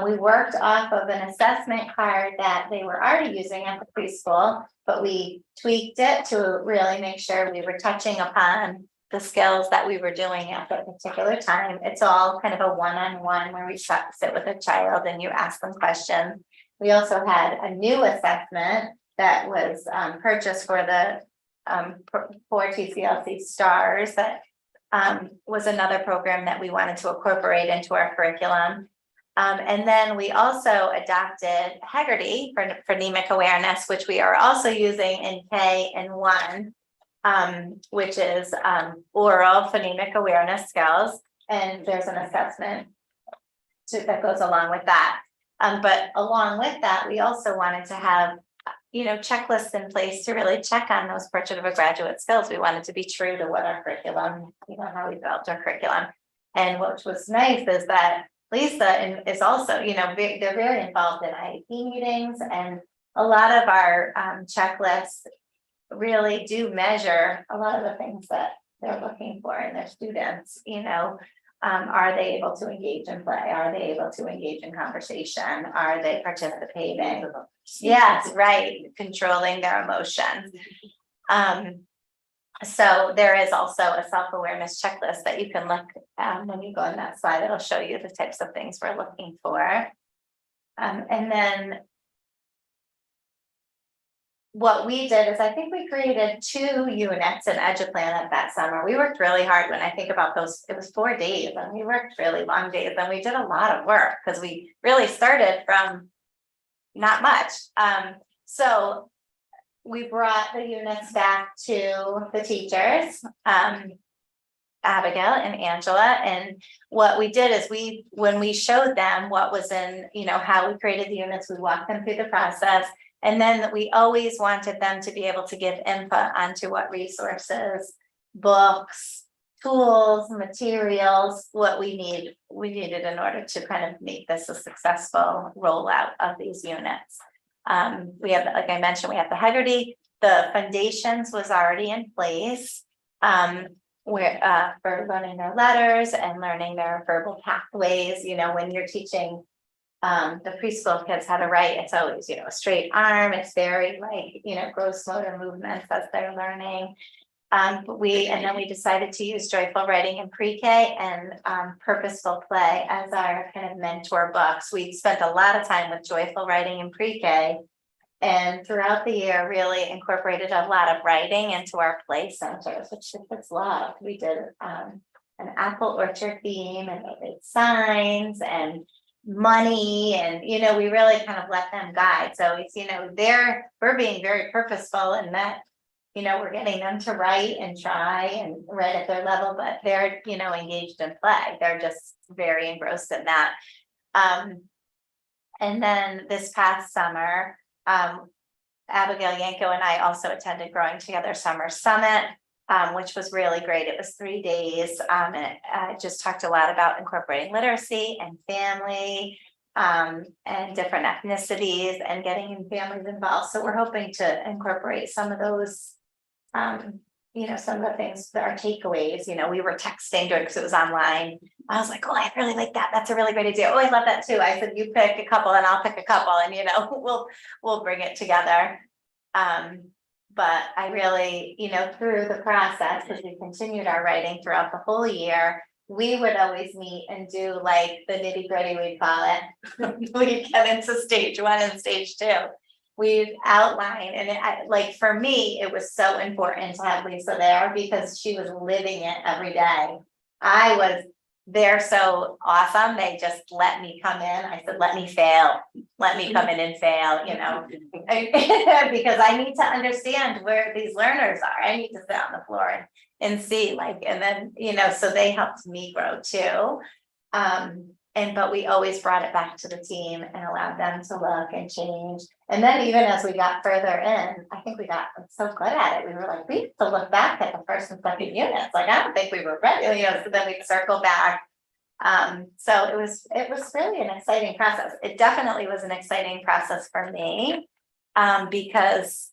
We worked off of an assessment card that they were already using at the preschool, but we tweaked it to really make sure we were touching upon the skills that we were doing at that particular time. It's all kind of a one-on-one where we sit with a child and you ask them questions. We also had a new assessment that was purchased for the for TCLC STARS that was another program that we wanted to incorporate into our curriculum. And then we also adopted Heggerty for phonemic awareness, which we are also using in K and 1, which is oral phonemic awareness skills. And there's an assessment that goes along with that. But along with that, we also wanted to have, you know, checklists in place to really check on those Portrait of a Graduate skills. We wanted to be true to what our curriculum, you know, how we developed our curriculum. And what was nice is that Lisa is also, you know, they're very involved in IEP meetings, and a lot of our checklists really do measure a lot of the things that they're looking for in their students. You know, are they able to engage in play? Are they able to engage in conversation? Are they participating? Yes, right, controlling their emotions. So there is also a self-awareness checklist that you can look when you go on that slide. It'll show you the types of things we're looking for. And then what we did is I think we created 2 units in EduPlanet that summer. We worked really hard. When I think about those, it was 4 days and we worked really long days and we did a lot of work because we really started from not much. So we brought the units back to the teachers, Abigail and Angela. And what we did is when we showed them what was in, you know, how we created the units, we walked them through the process. And then we always wanted them to be able to give input onto what resources, books, tools, materials, what we needed in order to kind of make this a successful rollout of these units. We have, like I mentioned, we have the Heggerty, the foundations was already in place. Where for learning their letters and learning their verbal pathways. You know, when you're teaching the preschool kids how to write, it's always, you know, a straight arm. It's very like, you know, gross motor movements as they're learning. And then we decided to use Joyful Writing in pre-K and Purposeful Play as our kind of mentor books. We spent a lot of time with Joyful Writing in pre-K, and throughout the year really incorporated a lot of writing into our play centers, which it's loved. We did an apple orchard theme, and we did signs and money, and you know, we really kind of let them guide. So it's, you know, we're being very purposeful in that, you know, we're getting them to write and try and write at their level, but they're, you know, engaged in play. They're just very engrossed in that. And then this past summer, Abigail Yanko and I also attended Growing Together Summer Summit, which was really great. It was 3 days, and it just talked a lot about incorporating literacy and family, and different ethnicities and getting families involved. So we're hoping to incorporate some of those, you know, some of the things that are takeaways. You know, we were texting during because it was online. I was like, oh, I really like that. That's a really great idea. Oh, I love that too. I said, you pick a couple and I'll pick a couple, and you know, we'll bring it together. But I really, you know, through the process, as we continued our writing throughout the whole year, we would always meet and do like the nitty gritty, we'd call it. We'd get into stage 1 and stage 2. We'd outline, and like for me, it was so important to have Lisa there because she was living it every day. I was they're so awesome. They just let me come in. I said, let me fail. Let me come in and fail, you know. Because I need to understand where these learners are. I need to sit on the floor and see like, and then, you know, so they helped me grow too. But we always brought it back to the team and allowed them to look and change. And then even as we got further in, I think we got so good at it. We were like, we have to look back at the first and second units. Like, I don't think we were ready, you know, so then we'd circle back. So it was really an exciting process. It definitely was an exciting process for me. Because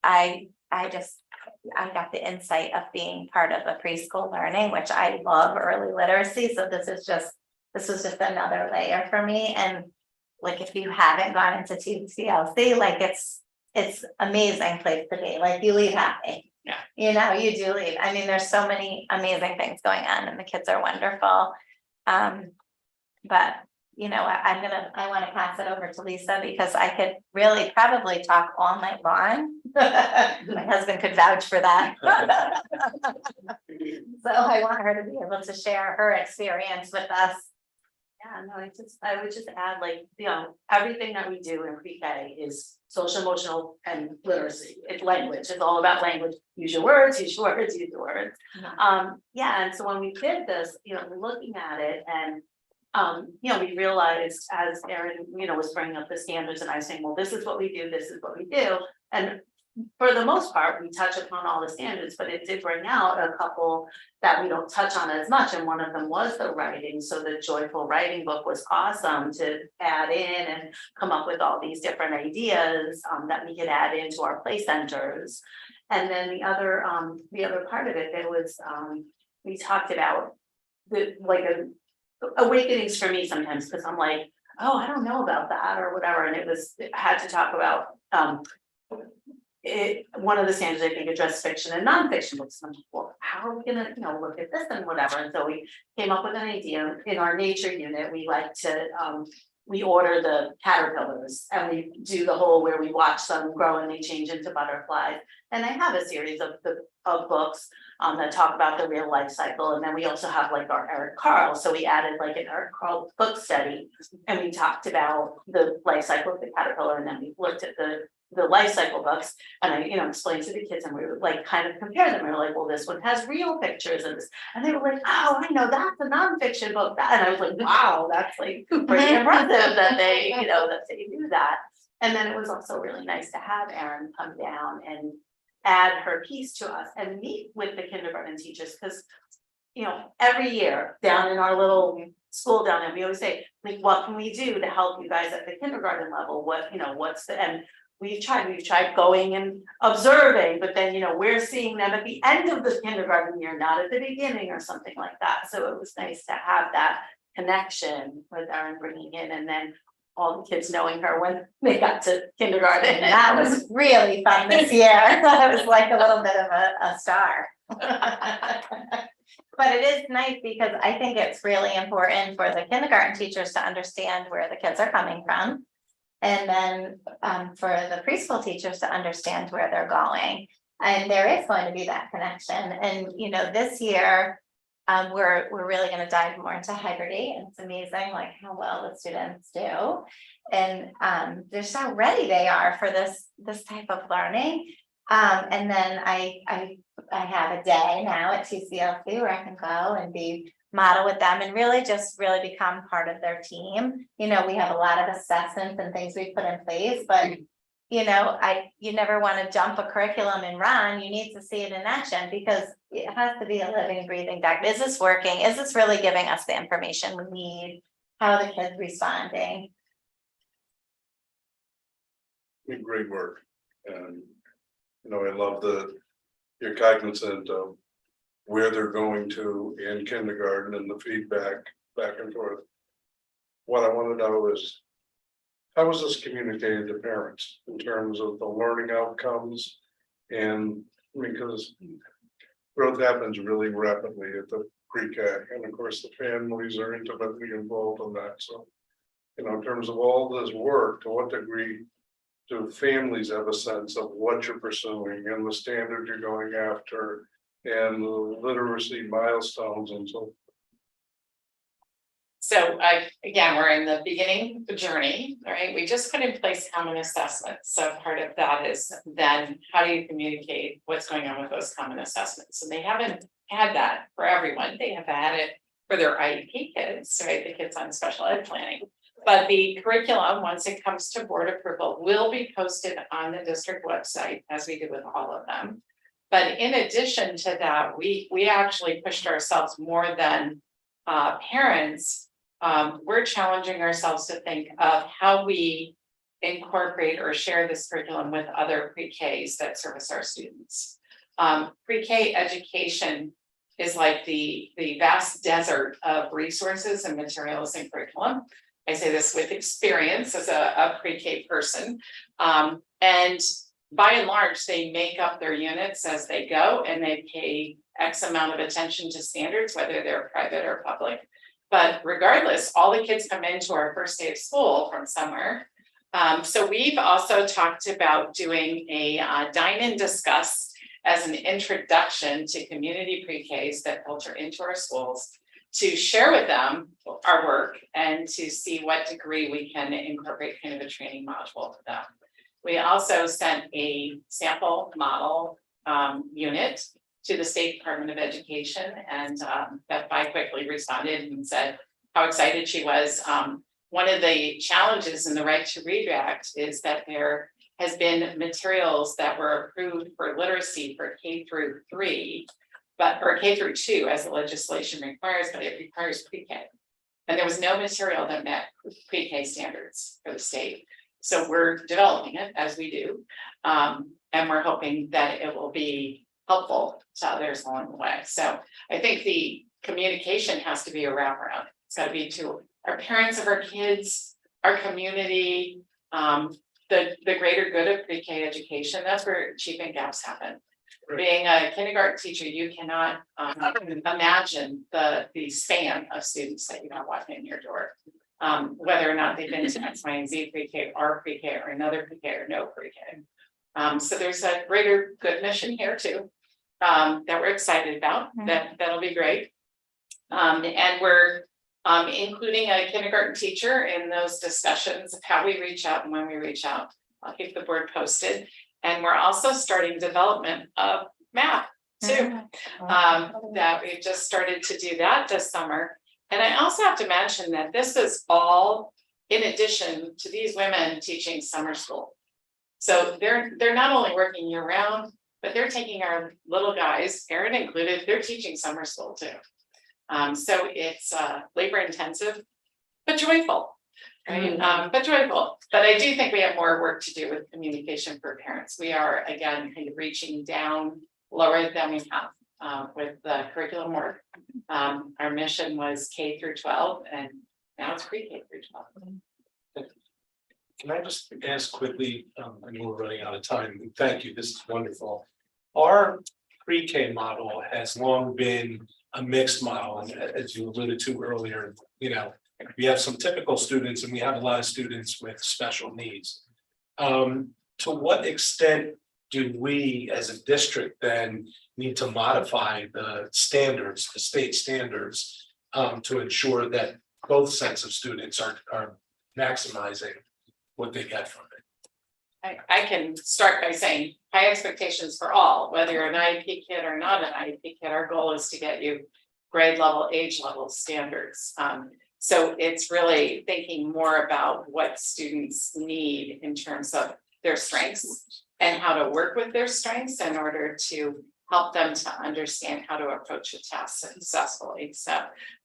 I got the insight of being part of the preschool learning, which I love early literacy. So this was just another layer for me. And like, if you haven't gone into TCLC, like it's amazing place to be. Like, you leave happy. Yeah. You know, you do leave. I mean, there's so many amazing things going on and the kids are wonderful. But you know, I want to pass it over to Lisa because I could really probably talk all night long. My husband could vouch for that. So I want her to be able to share her experience with us. Yeah, no, I would just add, like, you know, everything that we do in pre-K is social, emotional, and literacy. It's language, it's all about language. Use your words, use your words, use your words. Yeah, and so when we did this, you know, we're looking at it and you know, we realized as Erin, you know, was bringing up the standards and I was saying, well, this is what we do, this is what we do. And for the most part, we touch upon all the standards, but it did bring out a couple that we don't touch on as much. And one of them was the writing. So the Joyful Writing book was awesome to add in and come up with all these different ideas that we could add into our play centers. And then the other part of it, there was we talked about the awakenings for me sometimes, because I'm like, oh, I don't know about that or whatever. And it had to talk about one of the standards, I think, addressed fiction and nonfiction books. I'm like, well, how are we gonna, you know, look at this and whatever? And so we came up with an idea. In our nature unit, we like to we order the caterpillars and we do the whole where we watch them grow and they change into butterflies. And I have a series of books that talk about the real life cycle. And then we also have like our Eric Carle. So we added like an Eric Carle book study and we talked about the life cycle of the caterpillar. And then we looked at the life cycle books and I, you know, explained to the kids and we would like kind of compare them. We were like, well, this one has real pictures of this. And they were like, oh, I know that's a nonfiction book. And I was like, wow, that's like pretty impressive that they, you know, that they do that. And then it was also really nice to have Erin come down and add her piece to us and meet with the kindergarten teachers, because, you know, every year down in our little school down there, we always say, like, what can we do to help you guys at the kindergarten level? What, you know, what's the, and we've tried going and observing, but then, you know, we're seeing them at the end of the kindergarten year, not at the beginning or something like that. So it was nice to have that connection with Erin bringing in, and then all the kids knowing her when they got to kindergarten. And that was really fun this year. I was like a little bit of a star. But it is nice because I think it's really important for the kindergarten teachers to understand where the kids are coming from. And then for the preschool teachers to understand where they're going. And there is going to be that connection. And, you know, this year, we're really going to dive more into Heggerty, and it's amazing like how well the students do, and just how ready they are for this type of learning. And then I have a day now at TCLC where I can go and be model with them and really become part of their team. You know, we have a lot of assessments and things we put in place, but you know, you never want to jump a curriculum and run. You need to see it in action because it has to be a living, breathing document. Is this working? Is this really giving us the information we need? How are the kids responding? Great work. And, you know, I love you're cognizant of where they're going to in kindergarten and the feedback back and forth. What I want to know is, how is this communicated to parents in terms of the learning outcomes? And because growth happens really rapidly at the pre-K, and of course the families are intimately involved in that. So, you know, in terms of all this work, to what degree do families have a sense of what you're pursuing and the standard you're going after and the literacy milestones and so forth? So again, we're in the beginning of the journey, right? We just put in place common assessments. So part of that is then how do you communicate what's going on with those common assessments? And they haven't had that for everyone. They have had it for their IEP kids, right? The kids on special ed planning. But the curriculum, once it comes to board approval, will be posted on the district website, as we do with all of them. But in addition to that, we actually pushed ourselves more than parents. We're challenging ourselves to think of how we incorporate or share this curriculum with other pre-Ks that service our students. Pre-K education is like the vast desert of resources and materials and curriculum. I say this with experience as a pre-K person. And by and large, they make up their units as they go and they pay X amount of attention to standards, whether they're private or public. But regardless, all the kids come into our first day of school from somewhere. So we've also talked about doing a dine and discuss as an introduction to community pre-Ks that filter into our schools, to share with them our work and to see what degree we can incorporate kind of a training module for them. We also sent a sample model unit to the State Department of Education, and Beth Bai quickly responded and said how excited she was. One of the challenges in the Right to Read Act is that there has been materials that were approved for literacy for K through 3, or K through 2 as the legislation requires, but it requires pre-K. And there was no material that met pre-K standards for the state. So we're developing it as we do. And we're hoping that it will be helpful to others along the way. So I think the communication has to be a wraparound. It's got to be to our parents of our kids, our community, the greater good of pre-K education. That's where achievement gaps happen. Right. Being a kindergarten teacher, you cannot imagine the span of students that you have walking in your door. Whether or not they've been to X, Y, and Z pre-K, or pre-K, or another pre-K, or no pre-K. So there's a greater good mission here too, that we're excited about. That'll be great. And we're including a kindergarten teacher in those discussions of how we reach out and when we reach out. I'll keep the board posted. And we're also starting development of math too. That we've just started to do that this summer. And I also have to mention that this is all in addition to these women teaching summer school. So they're not only working year round, but they're taking our little guys, Aaron included, they're teaching summer school too. So it's labor intensive, but joyful, right? But joyful. But I do think we have more work to do with communication for parents. We are, again, kind of reaching down lower than we have with the curriculum work. Our mission was K through 12, and now it's pre-K through 12. Can I just ask quickly, I know we're running out of time, thank you, this is wonderful. Our pre-K model has long been a mixed model, and as you alluded to earlier, you know, we have some typical students and we have a lot of students with special needs. To what extent do we as a district then need to modify the standards, the state standards, to ensure that both sets of students are maximizing what they get from it? I can start by saying high expectations for all, whether you're an IEP kid or not an IEP kid. Our goal is to get you grade level, age level standards. So it's really thinking more about what students need in terms of their strengths and how to work with their strengths in order to help them to understand how to approach a task successfully. So,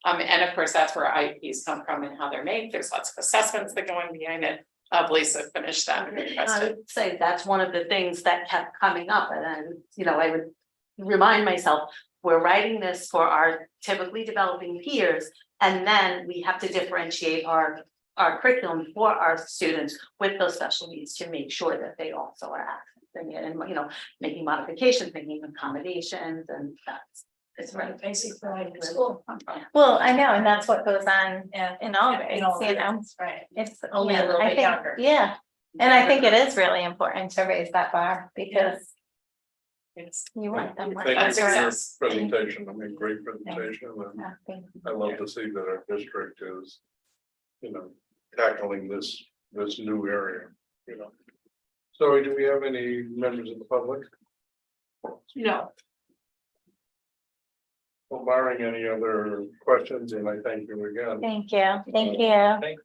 and of course, that's where IEPs come from and how they're made. There's lots of assessments that go in behind it. Lisa, finish that. I would say that's one of the things that kept coming up, and then, you know, I would remind myself, we're writing this for our typically developing peers, and then we have to differentiate our curriculum for our students with those special needs to make sure that they also are accessing it, and, you know, making modifications, making accommodations, and that's. It's right, basically school. Well, I know, and that's what goes on in all grades, you know, Right. it's Only a yeah, little I bit think- younger. Yeah, and I think it is really important to raise that bar because You want them. Thank you That's for your success. presentation. I mean, great presentation. And Oh, thank you. I love to see that our district is, tackling this new area. So do we have any members of the public? No. Well, barring any other questions, and I thank you again. Thank you, thank you.